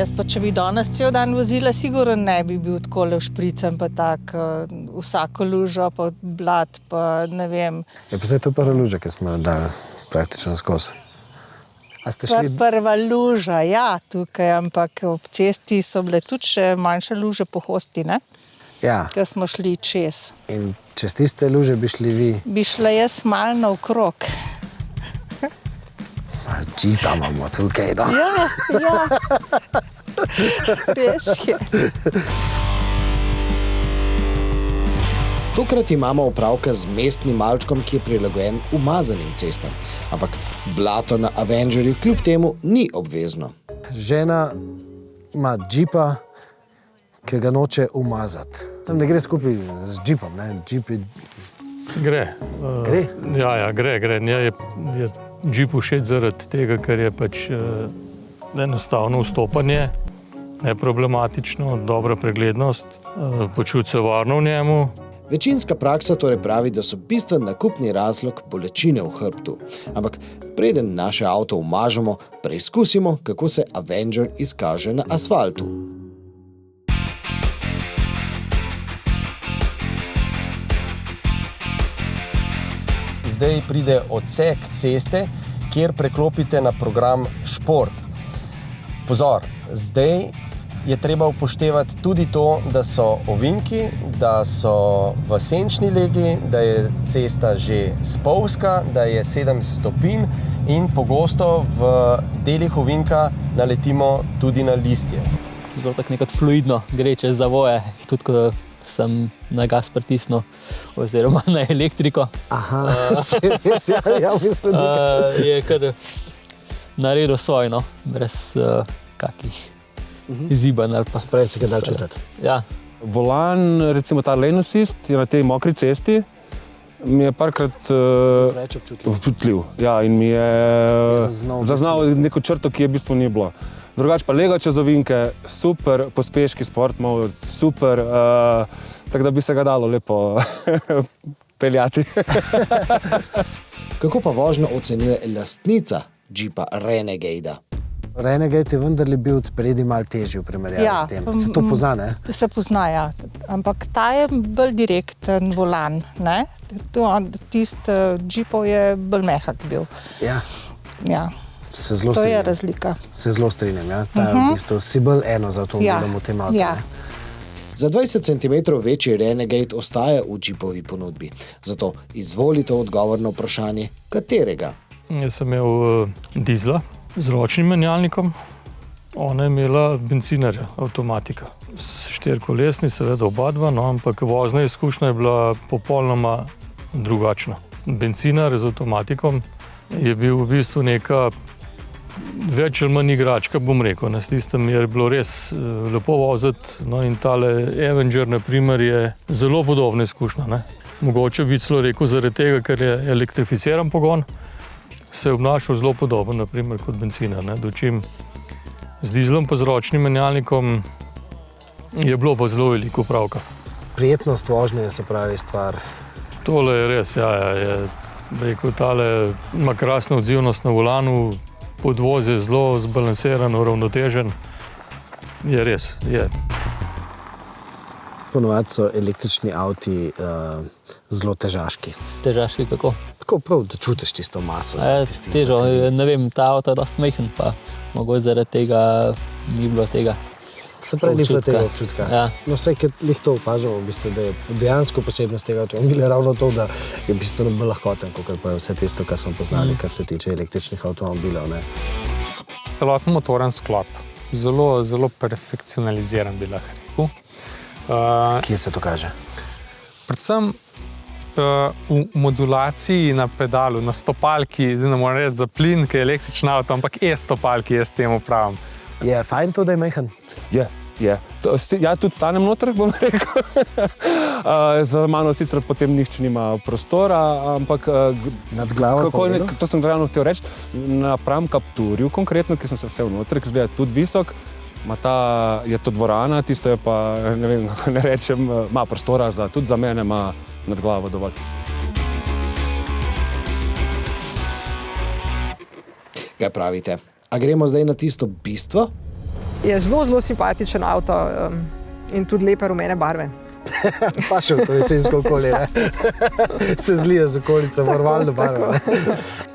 Jaz pa, če bi danes cel dan vozila, sigurno ne bi bil takole špricem, pa tak, vsako lužo, pa blat, pa ne vem. Je pa zdaj to prva luža, ki smo jo dali praktično skozi. A ste šli... Prva luža, ja, tukaj, ampak ob cesti so bile tudi še manjše luže po hosti, ne? Ja. Ker smo šli čez. In čez tiste luže bi šli vi? Bi šla jaz malo naokrog. Džipa imamo tukaj, no? Ja. Res je. Tokrat imamo opravka z mestnim malčkom, ki je prilagojen umazanim cestam. Ampak blato na Avengerju kljub temu ni obvezno. Žena ima džipa, ki ga noče umazati. Tam ne gre skupaj z džipom, ne? Džip je... Gre. Gre? Ja, gre. Njej je džip všeč zaradi tega, ker je pač enostavno vstopanje, neproblematično, dobra preglednost, počuti se varno v njemu. Večinska praksa torej pravi, da so bistven nakupni razlog bolečine v hrbtu. Ampak preden naše avto umažemo, preizkusimo, kako se Avenger izkaže na asfaltu. Zdaj pride odsek ceste, kjer preklopite na program šport. Pozor, zdaj je treba upoštevati tudi to, da so ovinki, da so v senčni legi, da je cesta že spolzka, da je 7 stopinj in pogosto v delih ovinka naletimo tudi na listje. Zelo tako nekako fluidno gre čez zavoje, tudi ko sem na gas pritisnil oziroma na elektriko. Aha, ja, v bistvu nekaj. Je kar naredil svoj, no, brez kakih izibanj ali pa. Se pravi, se ga da čutiti. Ja. Volan, recimo ta lane assist, je na tej mokri cesti, mi je parkrat občutljiv. Ja, in mi je zaznal neko črto, ki je v bistvu ni bilo. Drugače pa lega čez ovinke, super pospeški sport mode, super, tako da bi se ga dalo lepo peljati. Kako pa vožnjo ocenjuje lastnica džipa Renegade-a? Renegade je vendarle bil odpredi malo težji v primerjavi s tem. Se to pozna, ne? Se pozna, ja. Ampak ta je bolj direkten volan, ne? Tisti džipov je bolj mehak bil. Ja. Ja. Se zelo To je strinjam. razlika. Se zelo strinjam, ja. Ta je v bistvu si bolj eno za avtomobilom v tem avtu. Ja. Za 20 cm večji Renegade ostaja v džipovi ponudbi. Zato izvolite odgovor na vprašanje, katerega. Jaz sem imel dizla z ročnim menjalnikom, ona je imela bencinarja, avtomatika. 4-kolesni, seveda oba dva, no, ampak vozna izkušnja je bila popolnoma drugačna. Bencinar z avtomatikom je bil v bistvu neka več ali manj igračka, bom rekel. S tistem je bilo res lepo voziti, no, in tale Avenger, na primer, je zelo podobna izkušnja, ne. Mogoče bi celo rekel zaradi tega, ker je elektrificiran pogon, se je obnašal zelo podoben, na primer, kot bencinar, ne. Dočim z dizlom pa z ročnim menjalnikom je bilo pa zelo veliko opravka. Prijetnost vožnje se pravi stvar. Tole je res, ja, je rekel, tale ima krasno odzivnost na volanu, podvoz je zelo zbalansiran, uravnotežen. Je res, je. Ponovadi so električni avti zelo težaški. Težaški kako? Tako prav, da čutiš tisto maso. Težo, ne vem, ta avto je dosti majhen, pa mogoče zaradi tega ni bilo tega. Se pravi, ni bilo tega občutka. Ja. No, vsaj, ker jih to opažamo, v bistvu, da je dejansko posebnost tega avtomobila ravno to, da je v bistvu bolj lahkoten, kot pa je vse tisto, kar smo poznali, kar se tiče električnih avtomobilov, ne. Celoten motoren sklop. Zelo, zelo perfekcionaliziran bi lahko rekel. Kje se to kaže? Predvsem v modulaciji na pedalu, na stopalki, zdaj ne moram reči za plin, ki je električen avto, ampak e-stopalki jaz temu pravim. Je fajn to, da je majhen? Je. Ja, tudi stanem noter, bom rekel. Za mano sicer potem nihče nima prostora, ampak nad glavo povedal? To sem ravno hotel reči. Napram Capturju konkretno, ki sem se vse vnoter, ki izgleda tudi visok, je to dvorana, tisto je pa, ne vem, kako ne rečem, ima prostora, tudi za mene ima nad glavo dovolj. Kaj pravite? A gremo zdaj na tisto bistvo? Je zelo, zelo simpatičen avto in tudi lepe rumene barve. Pa še v to jesensko okolje, ne? Se zlijo z okolico, varovalno barvo.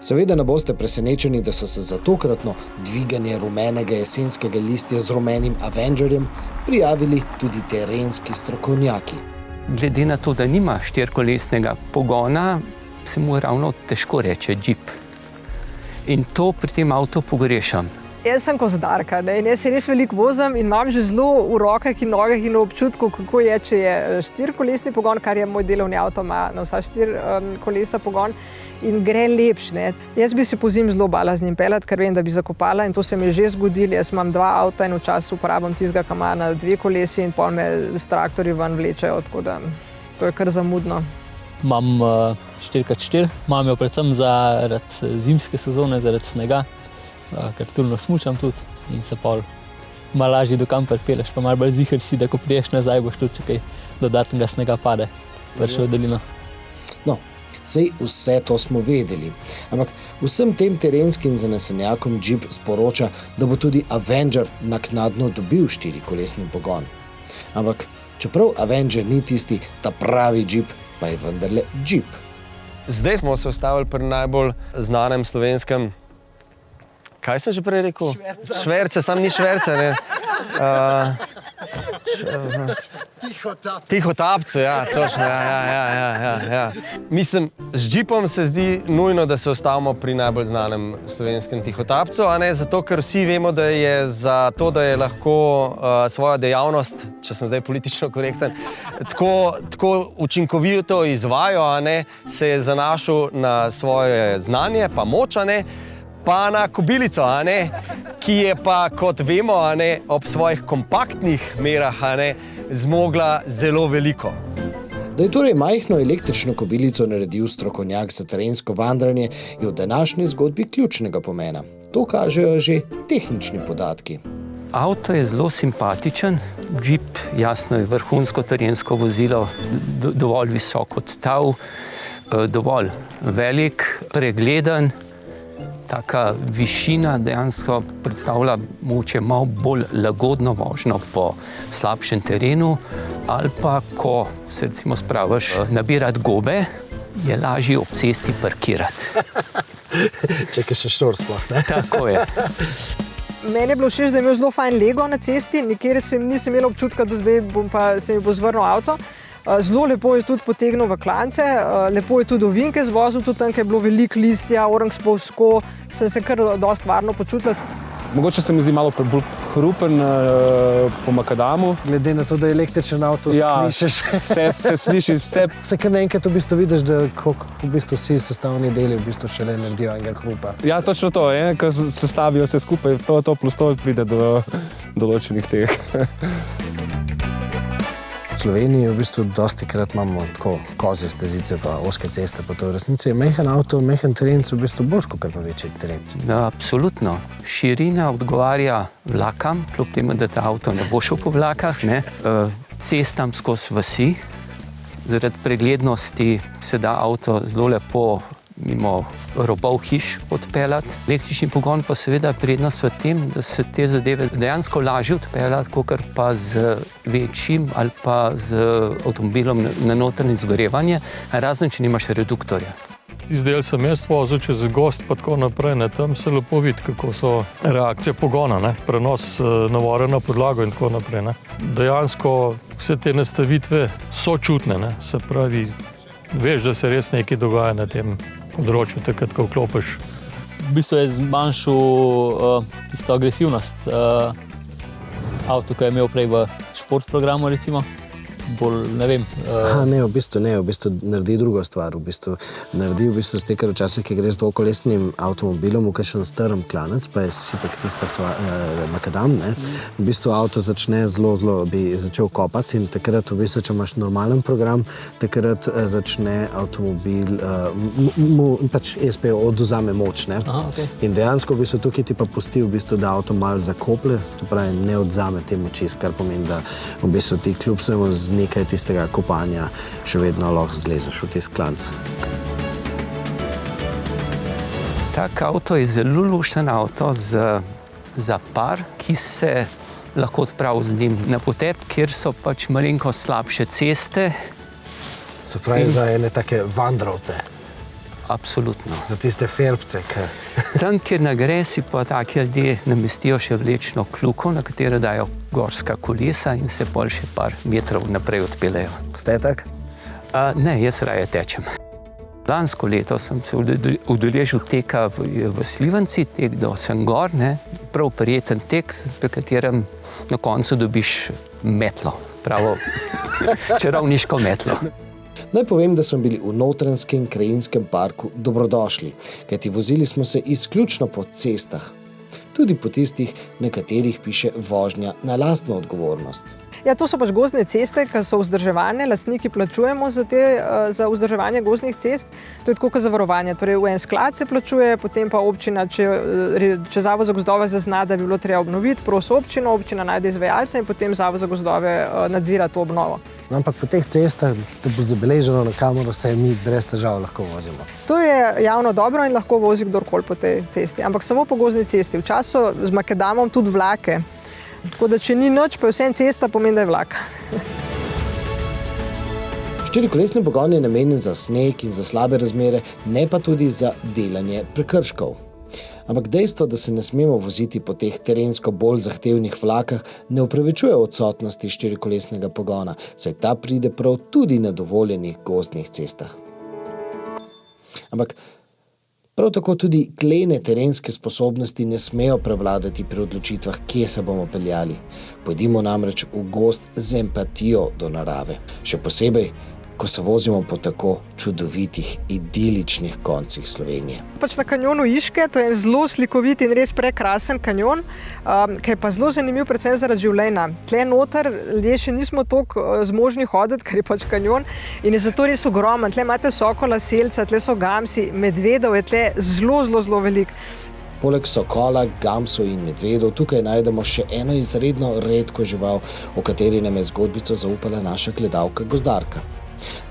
Seveda ne boste presenečeni, da so se za tokratno dviganje rumenega jesenskega listja z rumenim Avengerjem prijavili tudi terenski strokovnjaki. Glede na to, da nima štirikolesnega pogona, se mu ravno težko reče džip. In to pri tem avtu pogrešam. Jaz sem kozdarka, ne, in jaz se res veliko vozim in imam že zelo v rokah in nogah in v občutku, kako je, če je štirikolesni pogon, kar je moj delovni avto, ima na vsa 4 kolesa pogon in gre lepš. Ne. Jaz bi se pozimi zelo bala z njim peljati, ker vem, da bi zakopala in to se mi je že zgodilo. Jaz imam 2 avta in včasih uporabljam tistega, ki ima na 2 kolesi in pol me s traktorji ven vlečejo, tako da to je kar zamudno. Imam 4x4, imam jo predvsem zaradi zimske sezone, zaradi snega, ker tulno smučam tudi in se pol malo lažje do kamper peleš, pa malo bolj ziher si, da ko priješ nazaj, boš tudi če kaj dodatnega snega pade, prišel v dolino. No, sej vse to smo vedeli, ampak vsem tem terenskim zanesenjakom Jeep sporoča, da bo tudi Avenger naknadno dobil 4-kolesni pogon. Ampak čeprav Avenger ni tisti ta pravi Jeep, pa je vendarle Jeep. Zdaj smo se ustavili pri najbolj znanem slovenskem. Kaj sem že prej rekel? Šverce, sam ni šverce, ne? Tihotapcu, ja, točno, ja. Mislim, z džipom se zdi nujno, da se ustavimo pri najbolj znanem slovenskem tihotapcu, a ne zato, ker vsi vemo, da je za to, da je lahko svojo dejavnost, če sem zdaj politično korekten, tako učinkovito izvajal, a ne, se je zanašal na svoje znanje, pa moč, a ne, pa na kobilico, a ne, ki je pa, kot vemo, a ne, ob svojih kompaktnih merah, a ne, zmogla zelo veliko. Da je torej majhno električno kobilico naredil strokovnjak za terensko vandranje, je v današnji zgodbi ključnega pomena. To kažejo že tehnični podatki. Avto je zelo simpatičen, džip jasno je vrhunsko terensko vozilo, dovolj visok odstav, dovolj velik, pregleden. Taka višina dejansko predstavlja mogoče malo bolj lagodno vožnjo po slabšem terenu ali pa, ko se recimo spraviš nabirati gobe, je lažje ob cesti parkirati. Čekaj še štor sploh, ne? Tako je. Meni je bilo všeč, da je imel zelo fajn lego na cesti, nikjer nisem imel občutka, da zdaj se mi bo zvrnil avto. Zelo lepo je tudi potegnil v klance, lepo je tudi ovinke zvozil, tudi tam, kjer je bilo veliko listja, orang spolsko, sem se kar dosti varno počutila. Mogoče se mi zdi malo bolj hrupen po makadamu. Glede na to, da je električen avto, slišiš. Se sliši vse. Se kar naenkrat v bistvu vidiš, da v bistvu vsi sestavni deli v bistvu šele naredijo enega hrupa. Ja, točno to, ko sestavijo vse skupaj, to plus to pride do določenih teh. V Sloveniji v bistvu dostikrat imamo tako kozje stezice pa ozke ceste, pa to v resnici je mehen avto, mehen terenc v bistvu boljš kot pa večji terenc. Absolutno. Širina odgovarja vlakam, kljub temu, da ta avto ne bo šel po vlakah, ne. Cestam skozi vasi. Zaradi preglednosti se da avto zelo lepo mimo robov hiš odpeljati. Električni pogon pa seveda prednost v tem, da se te zadeve dejansko lažje odpeljati, kakor pa z večjim ali pa z avtomobilom na notranje izgorevanje, razen če nimaš reduktorja. Izdel sem jaz vozil čez gozd pa tako naprej, ne, tam se lepo vidi, kako so reakcije pogona, ne, prenos navora na podlago in tako naprej. Ne. Dejansko vse te nastavitve so čutne, ne, se pravi, veš, da se res nekaj dogaja na tem področju, takrat, ko vklopiš. V bistvu je zmanjšal tisto agresivnost avto, ko je imel prej v šport programu, recimo. Bolj, ne vem. Ne, v bistvu naredi drugo stvar. Naredi z te, ker včasih, ki greš z dvokolesnim avtomobilom v kakšen strm klanec, pa je sipek tista makadam, ne. V bistvu avto začne zelo bi začel kopati in takrat, v bistvu, če imaš normalen program, takrat začne avtomobil, pač ESP odvzame moč, ne. Aha, okay. In dejansko v bistvu tukaj ti pa pusti, v bistvu, da avto malo zakoplje, se pravi, ne odvzame te moči, kar pomeni, da v bistvu ti kljub vsemu z nekaj tistega kopanja še vedno lahko zlezeš v tist klanc. Tak avto je zelo lušten avto za par, ki se lahko odpravil z njim na potep, kjer so pač malenko slabše ceste. Se pravi za ene take vandrovce, Absolutno. za tiste ferbce, Tam, kjer ne gre, si pa taki ljudje namestijo še vlečno kljuko, na katero dajo gorska kolesa in se pol še par metrov naprej odpeljejo. Ste tak? Ne, jaz raje tečem. Lansko leto sem se udeležil teka v Slivenci, tek do Sengor, prav prijeten tek, pri katerem na koncu dobiš metlo, pravo čarovniško metlo. Naj povem, da smo bili v Notranjskem krajinskem parku dobrodošli, kajti vozili smo se izključno po cestah. Tudi po tistih, na katerih piše vožnja na lastno odgovornost. Ja, to so pač gozdne ceste, ki so vzdrževane, lastniki plačujemo za vzdrževanje gozdnih cest. To je tako kot zavarovanje. Torej, v en sklad se plačuje, potem pa občina, če Zavod za gozdove zazna, da bi bilo treba obnoviti, prosi občino, občina najde izvajalca in potem Zavod za gozdove nadzira to obnovo. Ampak po teh cestah, da bo zabeleženo, na kamero se mi brez težav lahko vozimo. To je javno dobro in lahko vozi kdorkoli po tej cesti, ampak samo po gozdni cesti. V času z makadamom tudi vlake. Tako da, če ni noč, pa je vsem cesta, pomeni, da je vlak. Štirikolesni pogon je namenjen za sneg in za slabe razmere, ne pa tudi za delanje prekrškov. Ampak dejstvo, da se ne smemo voziti po teh terensko bolj zahtevnih vlakah, ne upravičuje odsotnosti štirikolesnega pogona, saj ta pride prav tudi na dovoljenih gozdnih cestah. Ampak prav tako tudi klene terenske sposobnosti ne smejo prevladati pri odločitvah, kje se bomo peljali. Pojdimo namreč v gozd z empatijo do narave. Še posebej, ko se vozimo po tako čudovitih, idiličnih koncih Slovenije. Pač na kanjonu Iške, to je zelo slikovit in res prekrasen kanjon, ki je pa zelo zanimiv predvsem zaradi življenja. Tle noter ljudje še nismo toliko zmožni hoditi, ker je pač kanjon in je zato res ogromen. Tle imate sokola, selca, tle so gamsi, medvedov je tle zelo veliko. Poleg sokola, gamsov in medvedov tukaj najdemo še eno izredno redko žival, o kateri nam je zgodbico zaupala naša gledalka gozdarka.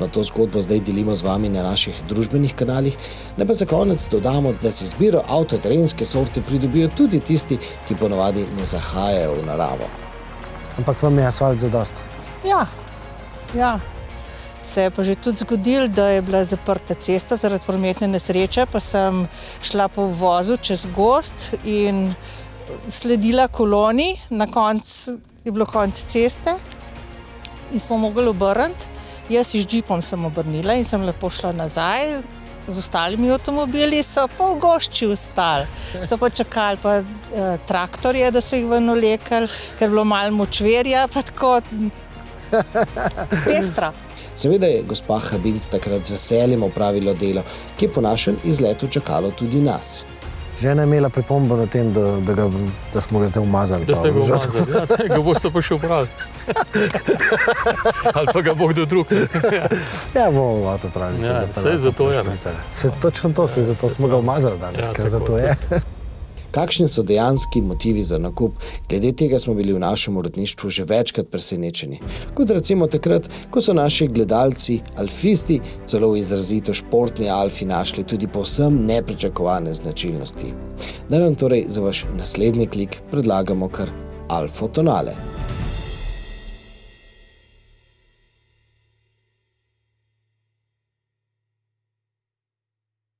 No, to zgodbo zdaj delimo z vami na naših družbenih kanalih, ne pa za konec dodamo, da si izbiro avtoterenske sorte pridobijo tudi tisti, ki ponavadi ne zahajajo v naravo. Ampak vam je asfalt zadost? Ja. Se je pa že tudi zgodilo, da je bila zaprta cesta zaradi prometne nesreče, pa sem šla po vozu čez gozd in sledila koloni, na koncu je bilo konec ceste in smo mogli obrniti. Jaz z džipom sem obrnila in sem lepo šla nazaj, z ostalimi avtomobili so pa v gošči ostali. So pa čakali pa traktorje, da so jih ven vlekli, ker je bilo malo močverja, pa tako pestra. Seveda je gospa Habinc takrat z veseljem opravila delo, ki je po našem izletu čakalo tudi nas. Žena je imela pripombo na tem, da smo ga zdaj umazali. Da ste ga umazali, ja, ga boste pa še upravili. Ali pa ga bo kdo drug. Ja, bomo v avtopravnici zapeljali. Saj zato je. Točno to, saj zato smo ga umazali danes, ker zato je. Kakšni so dejanski motivi za nakup? Glede tega smo bili v našem uredništvu že večkrat presenečeni. Kot recimo takrat, ko so naši gledalci, alfisti, celo v izrazito športni alfi našli tudi povsem nepričakovane značilnosti. Naj vam torej za vaš naslednji klik predlagamo kar Alfo Tonale.